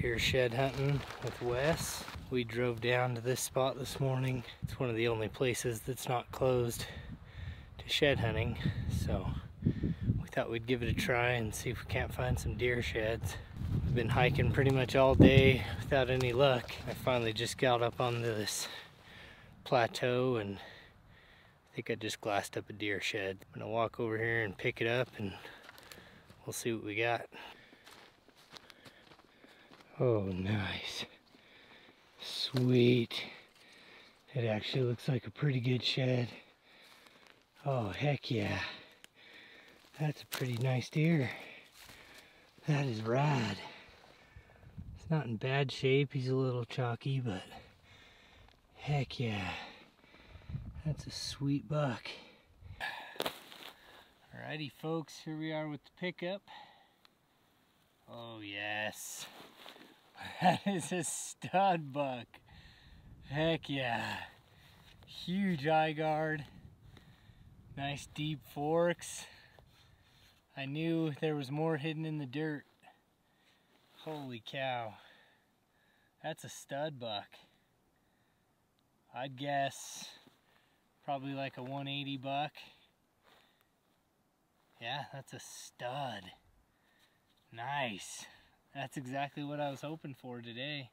here shed hunting with Wes. We drove down to this spot this morning. It's one of the only places that's not closed to shed hunting, so we thought we'd give it a try and see if we can't find some deer sheds. We've been hiking pretty much all day without any luck. I finally just got up onto this plateau and I think I just glassed up a deer shed. I'm gonna walk over here and pick it up and we'll see what we got. Oh, nice. Sweet. It actually looks like a pretty good shed. Oh, heck yeah. That's a pretty nice deer. That is rad. It's not in bad shape. He's a little chalky, but heck yeah. That's a sweet buck. Alrighty folks, here we are with the pickup. Oh yes. That is a stud buck. Heck yeah. Huge eye guard. Nice deep forks. I knew there was more hidden in the dirt. Holy cow. That's a stud buck. I'd guess probably like a 180 buck. Yeah, that's a stud. Nice. That's exactly what I was hoping for today.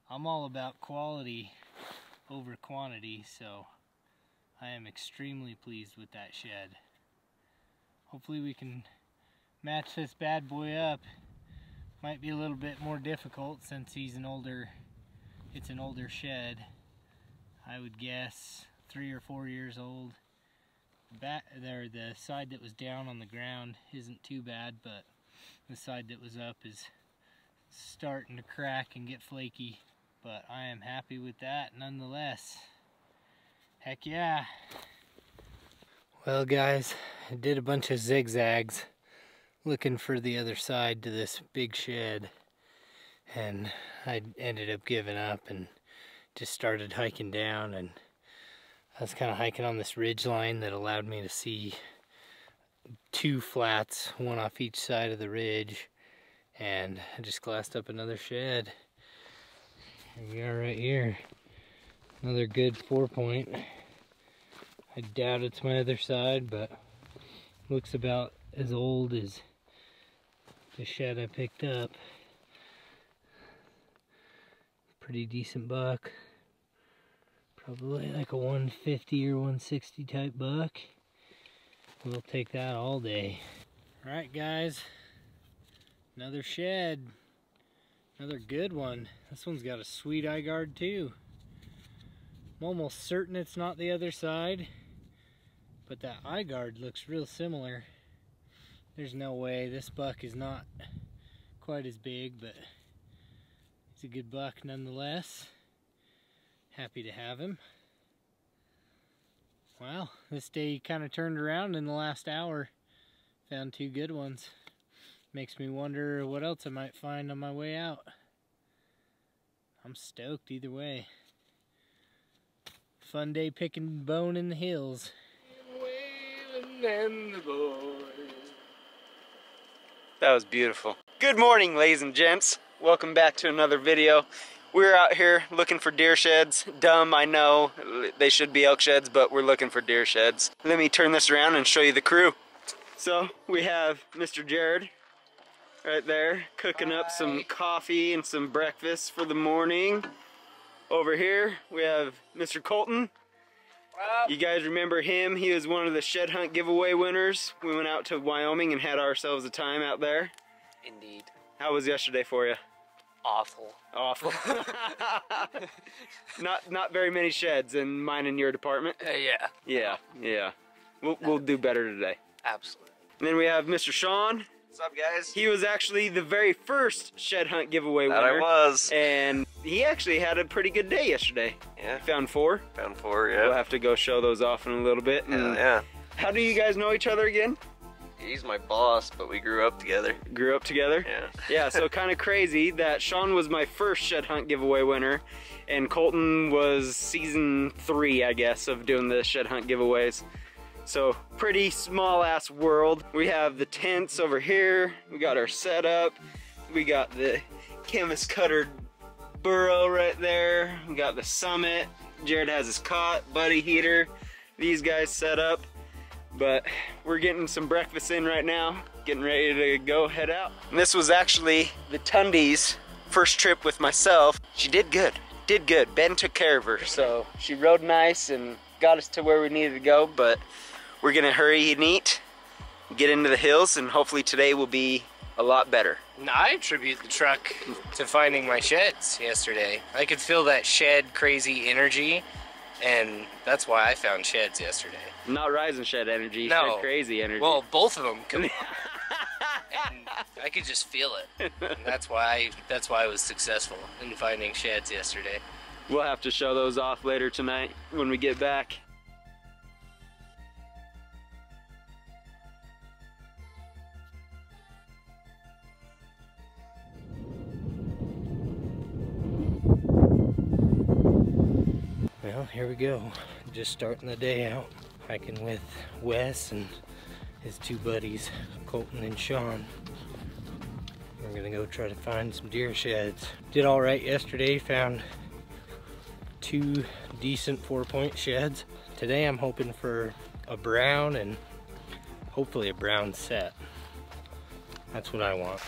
I'm all about quality over quantity, so I am extremely pleased with that shed. Hopefully we can match this bad boy up. Might be a little bit more difficult since it's an older shed. I would guess 3 or 4 years old. The side that was down on the ground isn't too bad, but the side that was up is starting to crack and get flaky. But I am happy with that nonetheless. Heck yeah. Well guys, I did a bunch of zigzags looking for the other side to this big shed, and I ended up giving up and just started hiking down, and I was kind of hiking on this ridge line that allowed me to see 2 flats, one off each side of the ridge, and I just glassed up another shed. Here we are right here. Another good 4-point. I doubt it's my other side, but looks about as old as the shed I picked up. Pretty decent buck. Probably like a 150 or 160 type buck. We'll take that all day. Alright guys, another shed. Another good one. This one's got a sweet eye guard too. I'm almost certain it's not the other side, but that eye guard looks real similar. There's no way. This buck is not quite as big, but he's a good buck nonetheless. Happy to have him. Wow, this day kind of turned around in the last hour. Found 2 good ones. Makes me wonder what else I might find on my way out. I'm stoked either way. Fun day picking bone in the hills. That was beautiful. Good morning, ladies and gents. Welcome back to another video. We're out here looking for deer sheds. Dumb, I know. They should be elk sheds, but we're looking for deer sheds. Let me turn this around and show you the crew. So, we have Mr. Jared right there cooking up some coffee and some breakfast for the morning. Over here, we have Mr. Colten. You guys remember him? He was one of the shed hunt giveaway winners. We went out to Wyoming and had ourselves a time out there. Indeed. How was yesterday for you? Awful. Awful. Not very many sheds in mine and your department. Yeah. We'll do better today. Absolutely. And then we have Mr. Shawn. What's up, guys? He was actually the very first shed hunt giveaway winner. That I was. And he actually had a pretty good day yesterday. Yeah. He found 4. Found 4, yeah. We'll have to go show those off in a little bit. Yeah. How do you guys know each other again? He's my boss, but we grew up together. Grew up together? Yeah. Yeah, so kind of crazy that Shawn was my first shed hunt giveaway winner, and Colten was season 3, I guess, of doing the shed hunt giveaways. So pretty small ass world. We have the tents over here. We got our setup. We got the Canvas cutter burrow right there. We got the Summit. Jared has his cot, buddy heater. These guys set up. But we're getting some breakfast in right now. Getting ready to go head out. And this was actually the Tundy's first trip with myself. She did good. Did good. Ben took care of her. So she rode nice and got us to where we needed to go. But we're gonna hurry and eat, get into the hills, and hopefully today will be a lot better. I attribute the truck to finding my sheds yesterday. I could feel that shed crazy energy, and that's why I found sheds yesterday. Not rising shed energy, No. shed crazy energy. Well, both of them come and I could just feel it. And that's why I was successful in finding sheds yesterday. We'll have to show those off later tonight when we get back. Well, here we go. Just starting the day out, hiking with Wes and his two buddies, Colten and Shawn. We're gonna go try to find some deer sheds. Did all right yesterday, found 2 decent 4-point sheds. Today I'm hoping for a brown and hopefully a brown set. That's what I want.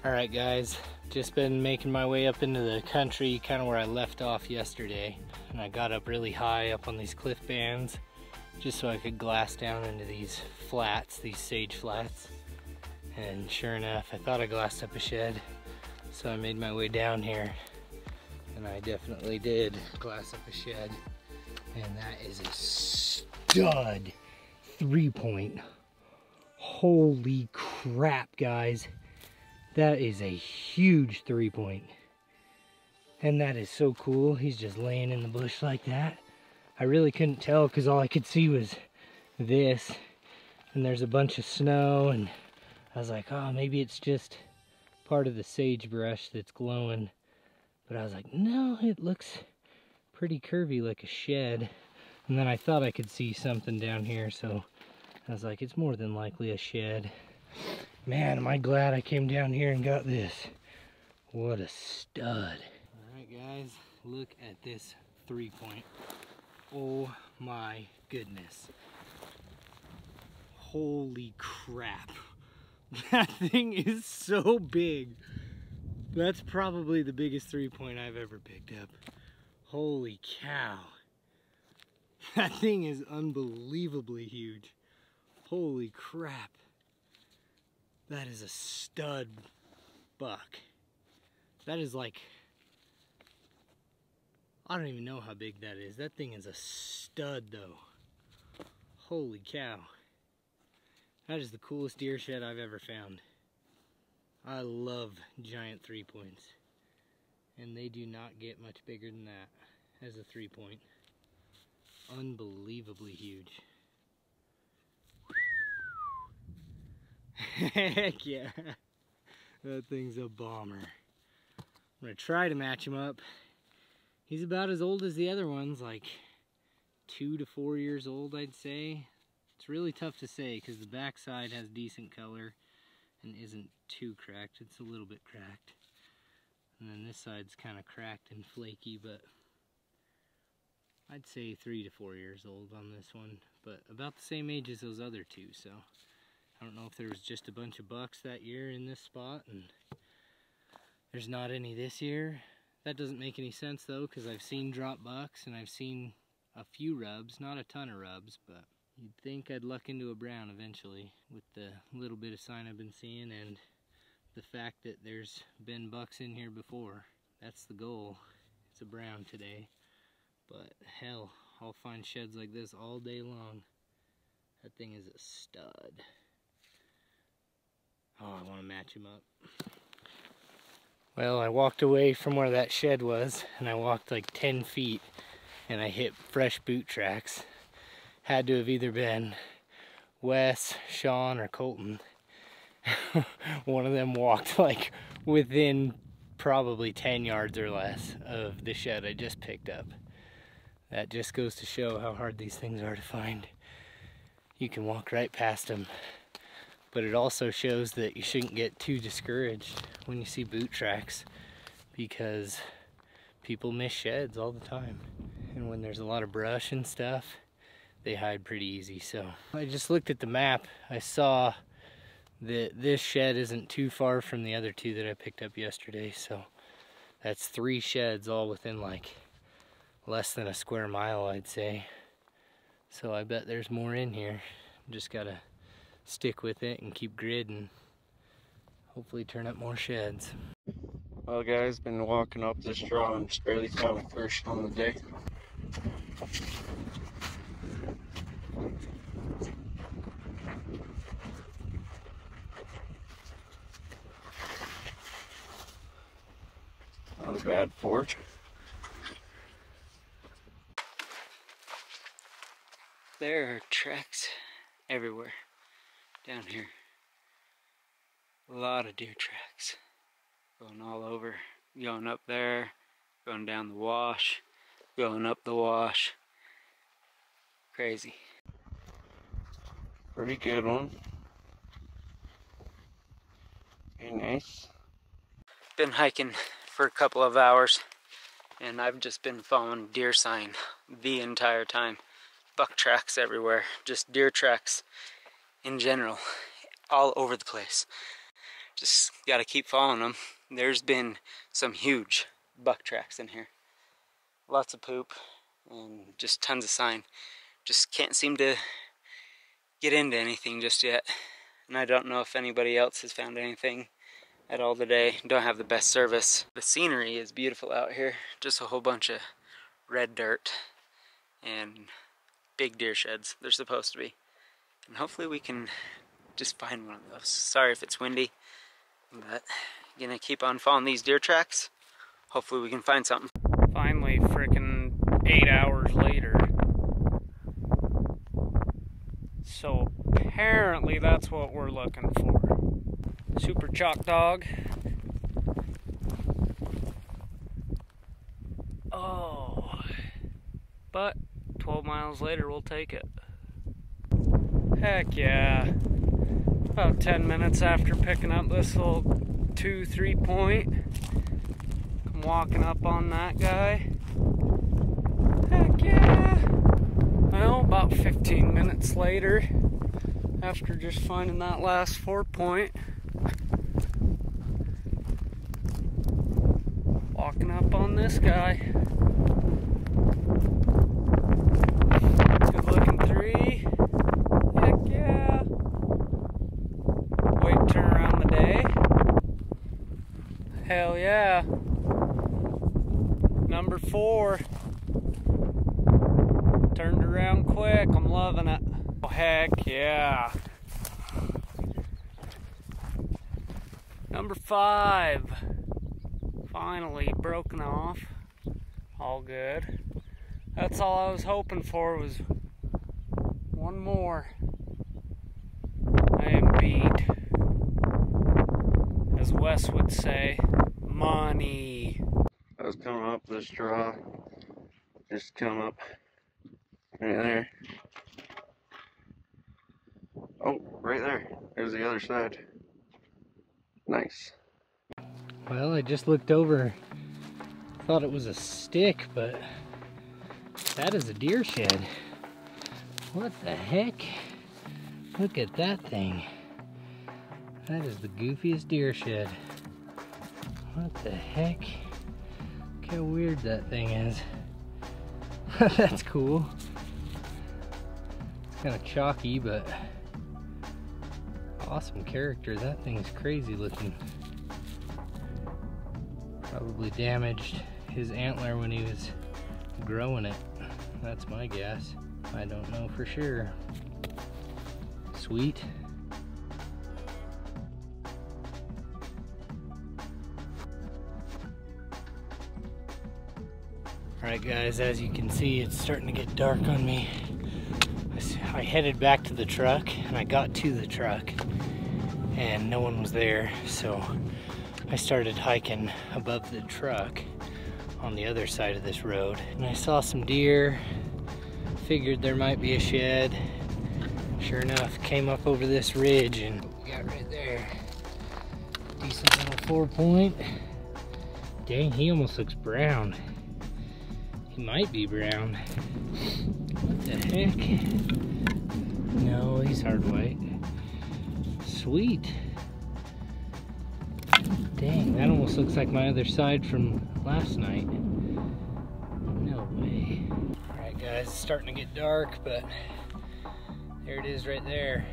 All right, guys. Just been making my way up into the country, kind of where I left off yesterday. And I got up really high up on these cliff bands just so I could glass down into these flats, these sage flats. And sure enough, I thought I glassed up a shed. So I made my way down here and I definitely did glass up a shed. And that is a stud 3-point. Holy crap, guys. That is a huge 3-point. And that is so cool. He's just laying in the bush like that. I really couldn't tell because all I could see was this. And there's a bunch of snow. And I was like, oh, maybe it's just part of the sagebrush that's glowing. But I was like, no, it looks pretty curvy like a shed. And then I thought I could see something down here. So I was like, it's more than likely a shed. Man, am I glad I came down here and got this. What a stud. Alright guys, look at this 3-point. Oh my goodness. Holy crap. That thing is so big. That's probably the biggest 3-point I've ever picked up. Holy cow. That thing is unbelievably huge. Holy crap. That is a stud buck. That is like, I don't even know how big that is. That thing is a stud though. Holy cow. That is the coolest deer shed I've ever found. I love giant 3-points. And they do not get much bigger than that as a 3-point. Unbelievably huge. Heck yeah, that thing's a bomber. I'm gonna try to match him up. He's about as old as the other ones, like 2 to 4 years old, I'd say. It's really tough to say because the backside has decent color and isn't too cracked. It's a little bit cracked. And then this side's kind of cracked and flaky, but I'd say 3 to 4 years old on this one, but about the same age as those other two, so I don't know if there was just a bunch of bucks that year in this spot and there's not any this year. That doesn't make any sense though, because I've seen drop bucks and I've seen a few rubs, not a ton of rubs, but you'd think I'd luck into a brown eventually with the little bit of sign I've been seeing and the fact that there's been bucks in here before. That's the goal. It's a brown today, but hell, I'll find sheds like this all day long. That thing is a stud. Oh, I want to match him up. Well, I walked away from where that shed was, and I walked like 10 feet, and I hit fresh boot tracks. Had to have either been Wes, Shawn, or Colten. One of them walked like within probably 10 yards or less of the shed I just picked up. That just goes to show how hard these things are to find. You can walk right past them But it also shows that you shouldn't get too discouraged when you see boot tracks, because people miss sheds all the time. And when there's a lot of brush and stuff, they hide pretty easy. So I just looked at the map. I saw that this shed isn't too far from the other two that I picked up yesterday. So that's 3 sheds all within like less than a square mile, I'd say. So I bet there's more in here. Just gotta stick with it and keep grid and hopefully turn up more sheds. Well guys, been walking up this draw and just barely found a fish on the day. Not a bad forge. There are tracks everywhere down here. A lot of deer tracks going all over, going up there, going down the wash, going up the wash. Crazy. Pretty good one. Very nice. Been hiking for a couple of hours and I've just been following deer sign the entire time. Buck tracks everywhere, just deer tracks in general, all over the place. Just gotta keep following them. There's been some huge buck tracks in here. Lots of poop and just tons of sign. Just can't seem to get into anything just yet. And I don't know if anybody else has found anything at all today. Don't have the best service. The scenery is beautiful out here. Just a whole bunch of red dirt and big deer sheds. They're supposed to be. And hopefully we can just find one of those. Sorry if it's windy, but gonna keep on following these deer tracks. Hopefully we can find something. Finally, frickin' 8 hours later. So apparently that's what we're looking for. Super chalk dog. Oh, but 12 miles later we'll take it. Heck yeah. About 10 minutes after picking up this little 2-3 point, I'm walking up on that guy. Heck yeah. Well, about 15 minutes later, after just finding that last 4 point, walking up on this guy. Good looking 3. Heck yeah. Way to turn around the day. Hell yeah. Number 4. Turned around quick. I'm loving it. Oh, heck yeah. Number 5. Finally broken off. All good. That's all I was hoping for, was one more. I am beat. As Wes would say, money. I was coming up this draw. Just come up right there. Oh, right there. There's the other side. Nice. Well, I just looked over. Thought it was a stick, but that is a deer shed. What the heck? Look at that thing. That is the goofiest deer shed. What the heck? Look how weird that thing is. That's cool. It's kind of chalky, but awesome character. That thing's crazy looking. Probably damaged his antler when he was growing it. That's my guess. I don't know for sure. Sweet. Alright guys, as you can see, it's starting to get dark on me. I headed back to the truck, and I got to the truck and no one was there, so I started hiking above the truck on the other side of this road, and I saw some deer. Figured there might be a shed. Sure enough, came up over this ridge and what we got right there. Decent little 4-point. Dang, he almost looks brown. He might be brown. What the heck? No, he's hard white. Sweet. Dang, that almost looks like my other side from last night. No way. Alright guys, it's starting to get dark, but there it is right there.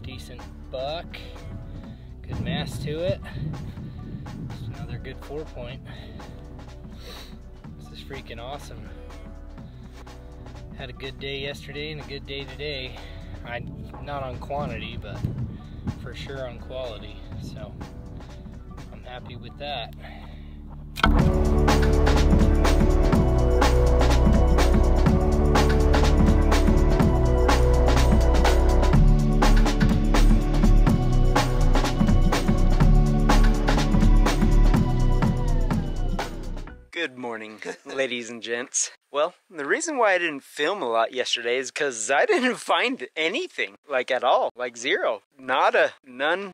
Decent buck. Good mass to it. Just another good 4-point. This is freaking awesome. Had a good day yesterday and a good day today. Not on quantity, but for sure on quality. So I'm happy with that. Good morning, ladies and gents. Well, the reason why I didn't film a lot yesterday is because I didn't find anything, like at all, like zero. Nada, none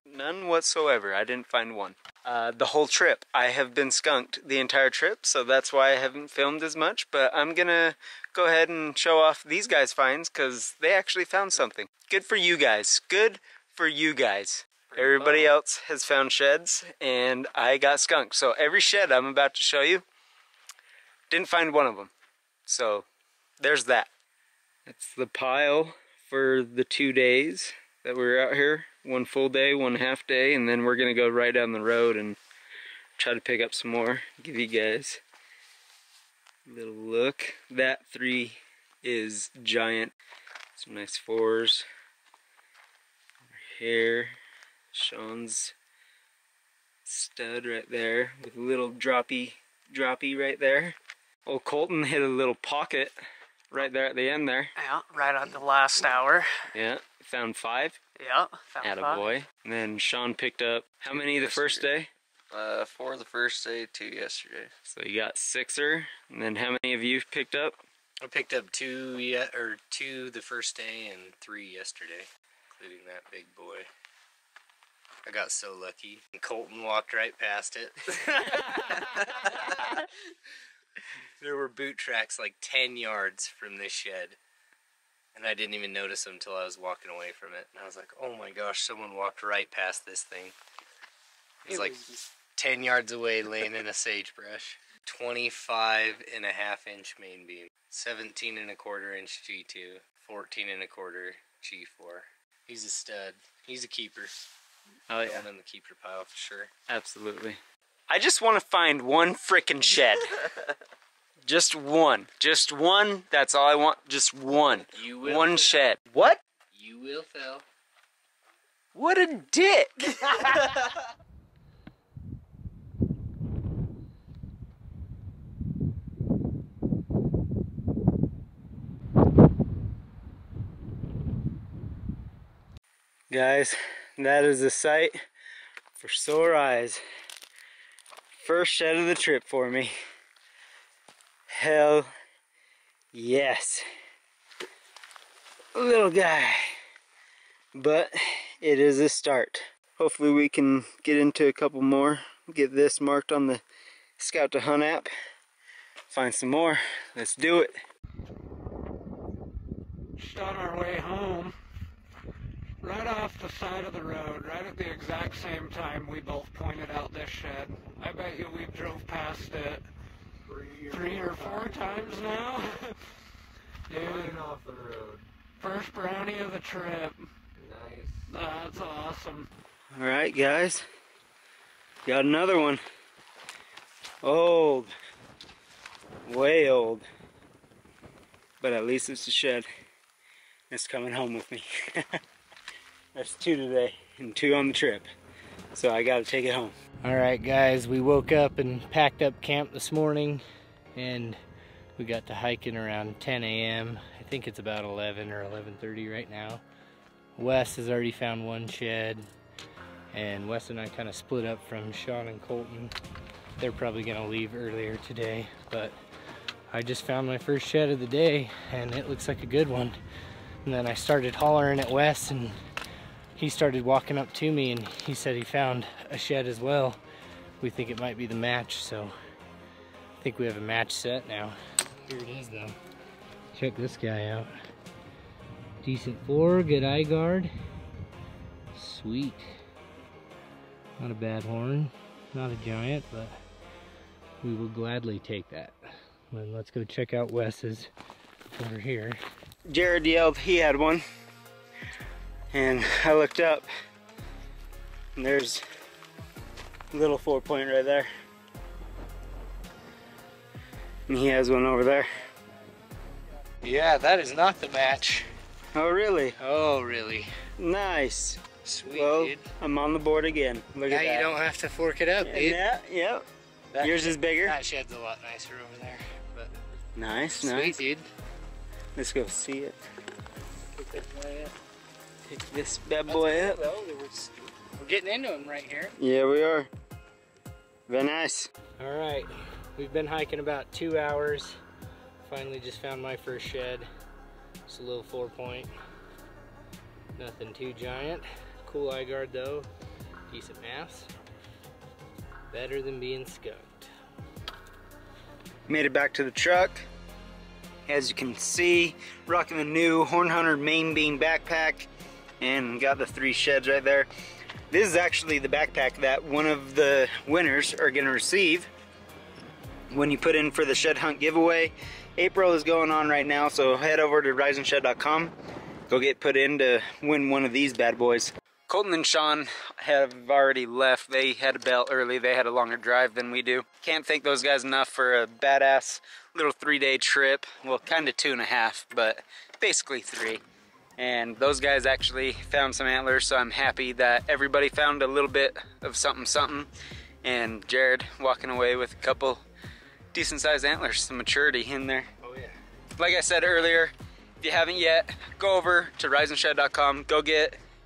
whatsoever. I didn't find one. The whole trip. I have been skunked the entire trip, so that's why I haven't filmed as much, but I'm gonna go ahead and show off these guys' finds because they actually found something. Good for you guys. Good for you guys. Everybody else has found sheds, and I got skunked. So every shed I'm about to show you, didn't find one of them. So there's that. That's the pile for the 2 days that we were out here. One full day, one half day, and then we're gonna go right down the road and try to pick up some more. Give you guys a little look. That 3 is giant. Some nice 4s. Here, Shawn's stud right there with a little droppy right there. Old Colten hit a little pocket right there at the end there. Yeah, right at the last hour. Yeah, found 5. Yeah, found 5. Attaboy. And then Shawn picked up how many the first day? 4 the first day, 2 yesterday. So you got 6er. And then how many of you picked up? I picked up 2 the first day and 3 yesterday, including that big boy. I got so lucky. And Colten walked right past it. There were boot tracks like 10 yards from this shed. And I didn't even notice them until I was walking away from it. And I was like, oh my gosh, someone walked right past this thing. It's like 10 yards away laying in a sagebrush. 25.5-inch main beam. 17.25-inch G2. 14.25 G4. He's a stud. He's a keeper. Oh yeah. Going in the keeper pile for sure. Absolutely. I just want to find one frickin' shed. Just one. Just one. That's all I want. Just one. You will one fail. shed. What? You will fail. What a dick. Guys, that is a sight for sore eyes. First shed of the trip for me. Hell yes. Little guy. But it is a start. Hopefully we can get into a couple more. Get this marked on the Scout to Hunt app. Find some more. Let's do it. Just on our way home, right off the side of the road, right at the exact same time we both pointed out this shed. I bet you we've drove past it 3 or 4 times now. Dude, off the road. first brownie of the trip. Nice. That's awesome. Alright guys, got another one. Old, way old, but at least it's a shed. It's coming home with me. That's 2 today and 2 on the trip, so I gotta take it home. Alright guys, we woke up and packed up camp this morning and we got to hiking around 10 a.m. I think it's about 11 or 11:30 right now. Wes has already found one shed, and Wes and I kind of split up from Shawn and Colten. They're probably gonna leave earlier today, but I just found my first shed of the day, and it looks like a good one. And then I started hollering at Wes, and he started walking up to me, and he said he found a shed as well. We think it might be the match, so I think we have a match set now. Here it is though. Check this guy out. Decent floor, good eye guard. Sweet. Not a bad horn, not a giant, but we will gladly take that. Then let's go check out Wes's over here. Jared yelled he had one, and I looked up, and there's a little 4-point right there. And he has one over there. Yeah, that is not the match. Oh, really? Oh, really? Nice. Sweet, well, dude. I'm on the board again. Look Now at that. you don't have to fork it up, dude. Yeah, yep. Yours is bigger? That shed's a lot nicer over there. But Nice, sweet, nice. dude. Let's go see it. Pick that boy up. Pick this bad boy up. Well, we're getting into him right here. Yeah, we are. Very nice. All right, we've been hiking about 2 hours. Finally just found my first shed. It's a little 4-point. Nothing too giant. Cool eye guard though. Decent mass. Better than being skunked. Made it back to the truck. As you can see, rocking the new Horn Hunter main beam backpack, and got the 3 sheds right there. This is actually the backpack that one of the winners are gonna receive when you put in for the shed hunt giveaway. April is going on right now, so head over to risenshed.com. Go get put in to win one of these bad boys. Colten and Shawn have already left. They had a bail early. They had a longer drive than we do. Can't thank those guys enough for a badass little 3-day trip. Well, kind of 2.5, but basically 3. And those guys actually found some antlers, so I'm happy that everybody found a little bit of something. And Jared walking away with a couple decent sized antlers, some maturity in there. Oh yeah. Like I said earlier, if you haven't yet, go over to risenshed.com, go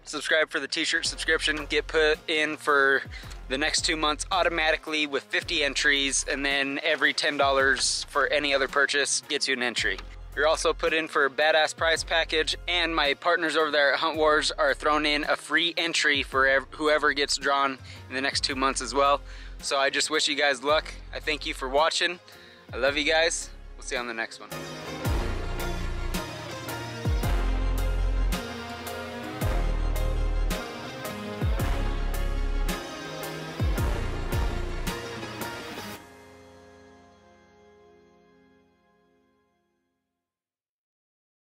subscribe for the t-shirt subscription, get put in for the next 2 months automatically with 50 entries, and then every $10 for any other purchase gets you an entry. You're also put in for a badass prize package, and my partners over there at Hunt Wars are thrown in a free entry for whoever gets drawn in the next 2 months as well. So I just wish you guys luck. I thank you for watching. I love you guys. We'll see you on the next one.